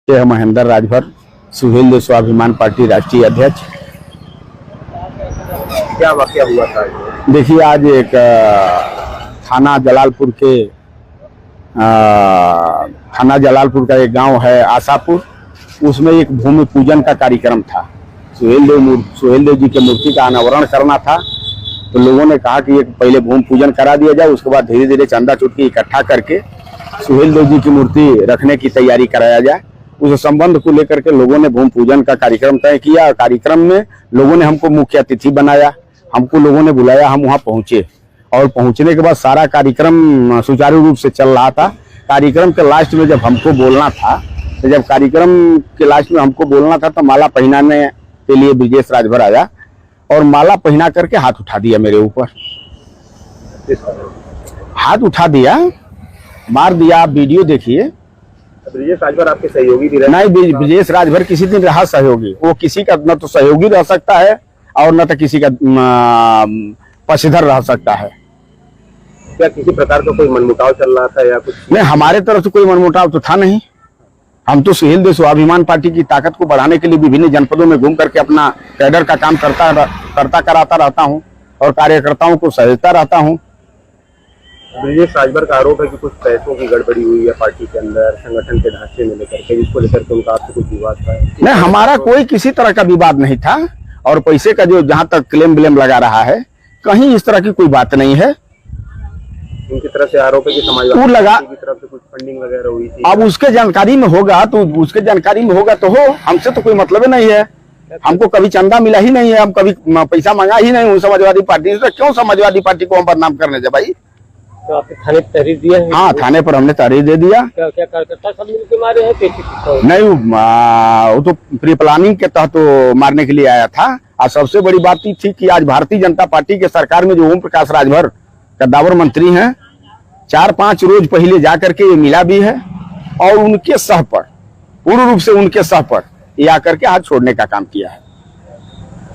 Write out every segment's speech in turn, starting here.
ये महेंद्र राजभर, सुहेल देव स्वाभिमान पार्टी राष्ट्रीय अध्यक्ष। क्या वाकया हुआ था? देखिए, आज एक थाना जलालपुर का एक गांव है आशापुर, उसमें एक भूमि पूजन का कार्यक्रम था। सुहेल देव जी के मूर्ति का अनावरण करना था, तो लोगों ने कहा कि एक पहले भूमि पूजन करा दिया जाए, उसके बाद धीरे धीरे चंदा चुटकी इकट्ठा करके सुहेल देव जी की मूर्ति रखने की तैयारी कराया जाए। उस संबंध को लेकर के लोगों ने भूमि पूजन का कार्यक्रम तय किया। कार्यक्रम में लोगों ने हमको मुख्य अतिथि बनाया, हमको लोगों ने बुलाया, हम वहां पहुंचे और पहुंचने के बाद सारा कार्यक्रम सुचारू रूप से चल रहा था। कार्यक्रम के लास्ट में जब हमको बोलना था, तो जब कार्यक्रम के लास्ट में हमको बोलना था, तो माला पहनाने के लिए ब्रिजेश राजभर आया और माला पहना करके हाथ उठा दिया मेरे ऊपर। हाथ उठा दिया, मार दिया। आप वीडियो देखिए। ब्रिजेश राजभर आपके सहयोगी भी रहे? नहीं, ब्रिजेश राजभर किसी दिन रहा सहयोगी। वो किसी का न तो सहयोगी रह सकता है और न तो किसी का पक्षधर रह सकता है। क्या किसी प्रकार का कोई मनमुटाव चल रहा था या कुछ? नहीं, हमारे तरफ से कोई मनमुटाव तो था नहीं। हम तो सुहेल देव स्वाभिमान पार्टी की ताकत को बढ़ाने के लिए विभिन्न जनपदों में घूम करके अपना कैडर का काम कराता रहता हूँ और कार्यकर्ताओं को सहायता रहता हूँ। ब्रिजेश राजभर का आरोप है कि कुछ पैसों की गड़बड़ी हुई है पार्टी के अंदर, संगठन के ढांचे में लेकर के, जिसको लेकर के उनका आपसे कुछ विवाद था? नहीं, हमारा कोई किसी तरह का विवाद नहीं था और पैसे का जो जहां तक क्लेम ब्लेम लगा रहा है, कहीं इस तरह की कोई बात नहीं है। उनकी तरफ से आरोप है कि समाजवादी पार्टी की तरफ से कुछ फंडिंग वगैरह हुई थी। अब उसके जानकारी में होगा तो हो, हमसे तो कोई मतलब नहीं है। हमको कभी चंदा मिला ही नहीं है, हम कभी पैसा मांगा ही नहीं हूँ समाजवादी पार्टी से। क्यों समाजवादी पार्टी को हम बदनाम करने जाए भाई? तो आपने थाने पर तहरीर दिया है? हाँ, थाने पर हमने तहरीर दे दिया। क्या कार्यकर्ता सब मिलकर मारे हैं? नहीं, वो तो प्री प्लानिंग के तहत तो मारने के लिए आया था। और सबसे बड़ी बात ये थी कि आज भारतीय जनता पार्टी के सरकार में जो ओम प्रकाश राजभर कद्दावर मंत्री हैं, 4-5 रोज पहले जाकर के ये मिला भी है और उनके सह पर, पूर्ण रूप से उनके सह पर ये आकर के हाथ छोड़ने का काम किया है।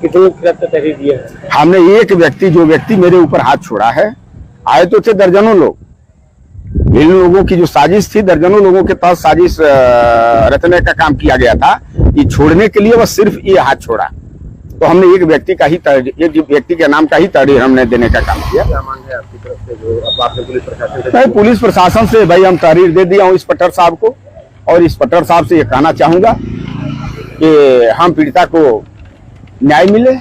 कितने तहरीर दिया है? हमने एक व्यक्ति, जो व्यक्ति मेरे ऊपर हाथ छोड़ा है, आए तो थे दर्जनों लोग। इन लोगों की जो साजिश थी, दर्जनों लोगों के तहत साजिश रचने का काम किया गया था। ये छोड़ने के लिए बस सिर्फ ये हाथ छोड़ा, तो हमने एक व्यक्ति के नाम का ही तहरीर हमने देने का काम किया। क्या मांग है आपकी तरफ से जो अब आपने पुलिस प्रशासन से? नहीं, पुलिस प्रशासन से भाई हम तहरीर दे दिया हूँ इंस्पेक्टर साहब को, और इंस्पेक्टर साहब से ये कहना चाहूंगा कि हम पीड़िता को न्याय मिले।